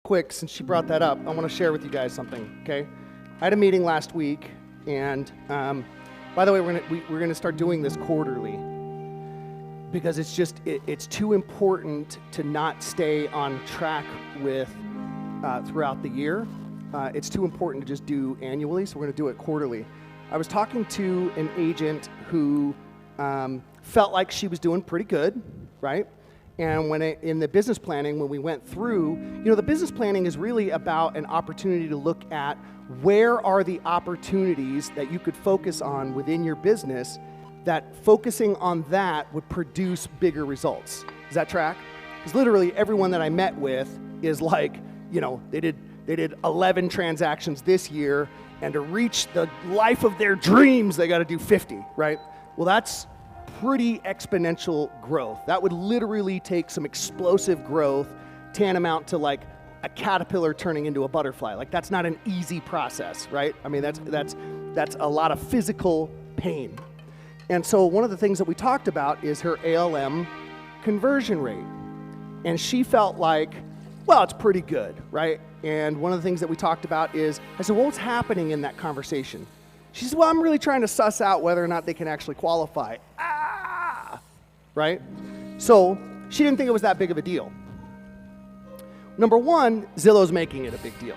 quick, since she brought that up, I want to share with you guys something, okay? I had a meeting last week, and by the way, we're gonna start doing this quarterly because it's too important to not stay on track with throughout the year. It's too important to just do annually, so we're gonna do it quarterly. I was talking to an agent who felt like she was doing pretty good, right? And in the business planning, when we went through, the business planning is really about an opportunity to look at where are the opportunities that you could focus on within your business that focusing on that would produce bigger results. Does that track? Because literally everyone that I met with is like, they did 11 transactions this year, and to reach the life of their dreams, they got to do 50, right? Well, that's pretty exponential growth. That would literally take some explosive growth tantamount to like a caterpillar turning into a butterfly. Like that's not an easy process, right? I mean, that's a lot of physical pain. And so one of the things that we talked about is her ALM conversion rate. And she felt like, well, it's pretty good, right? And one of the things that we talked about is, I said, well, what's happening in that conversation? She said, well, I'm really trying to suss out whether or not they can actually qualify. Right? So she didn't think it was that big of a deal. Number one, Zillow's making it a big deal.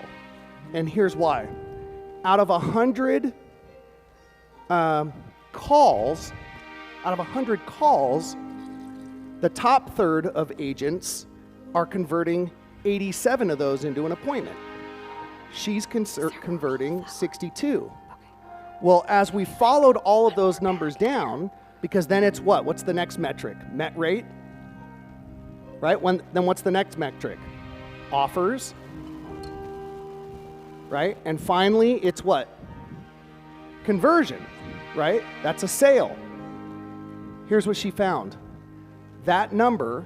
And here's why. Out of 100 calls, the top third of agents are converting 87 of those into an appointment. She's converting 62. Well, as we followed all of those numbers down, because then it's what? What's the next metric? Met rate? Right? Then what's the next metric? Offers? Right? And finally, it's what? Conversion, right? That's a sale. Here's what she found. That number,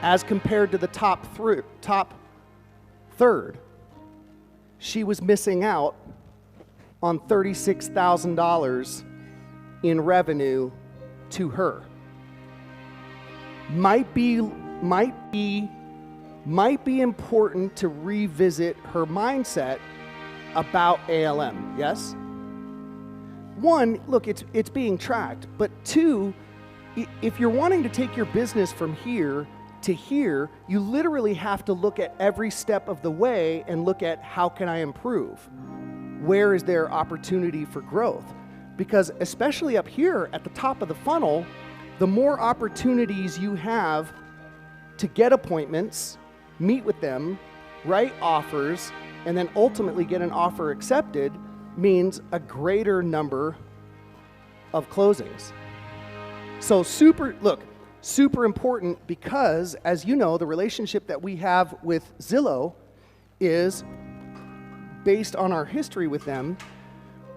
as compared to the top third, she was missing out on $36,000 in revenue to her. Might be important to revisit her mindset about ALM, yes? One, look, it's being tracked, but two, if you're wanting to take your business from here to here, you literally have to look at every step of the way and look at how can I improve? Where is there opportunity for growth? Because especially up here at the top of the funnel, the more opportunities you have to get appointments, meet with them, write offers, and then ultimately get an offer accepted means a greater number of closings. So super important because, as you know, the relationship that we have with Zillow is based on our history with them.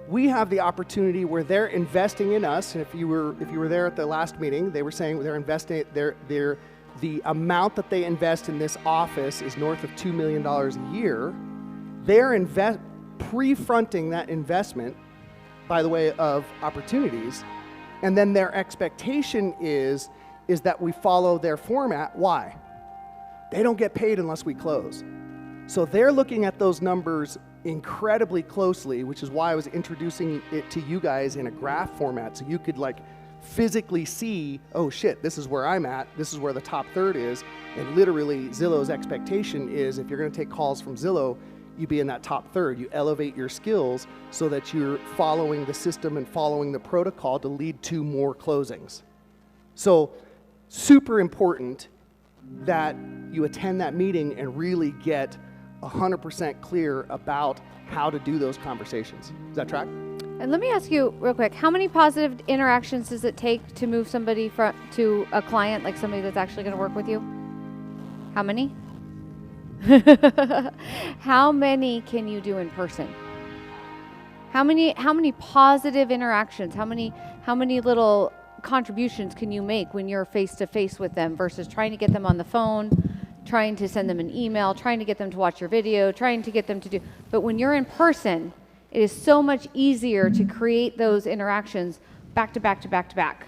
We have the opportunity where they're investing in us, and if you were there at the last meeting, they were saying they're investing. The amount that they invest in this office is north of $2 million a year. They're pre-fronting that investment by the way of opportunities, and then their expectation is that we follow their format. Why? They don't get paid unless we close. So they're looking at those numbers incredibly closely, which is why I was introducing it to you guys in a graph format so you could like physically see, oh shit, this is where I'm at, this is where the top third is, and literally Zillow's expectation is if you're gonna take calls from Zillow, you be in that top third. You elevate your skills so that you're following the system and following the protocol to lead to more closings. So super important that you attend that meeting and really get 100% clear about how to do those conversations. Does that track? And let me ask you real quick, how many positive interactions does it take to move somebody to a client, like somebody that's actually going to work with you? How many? How many can you do in person? How many positive interactions? How many little contributions can you make when you're face to face with them versus trying to get them on the phone, trying to send them an email, trying to get them to watch your video, trying to get them to do. But when you're in person, it is so much easier to create those interactions back to back to back to back.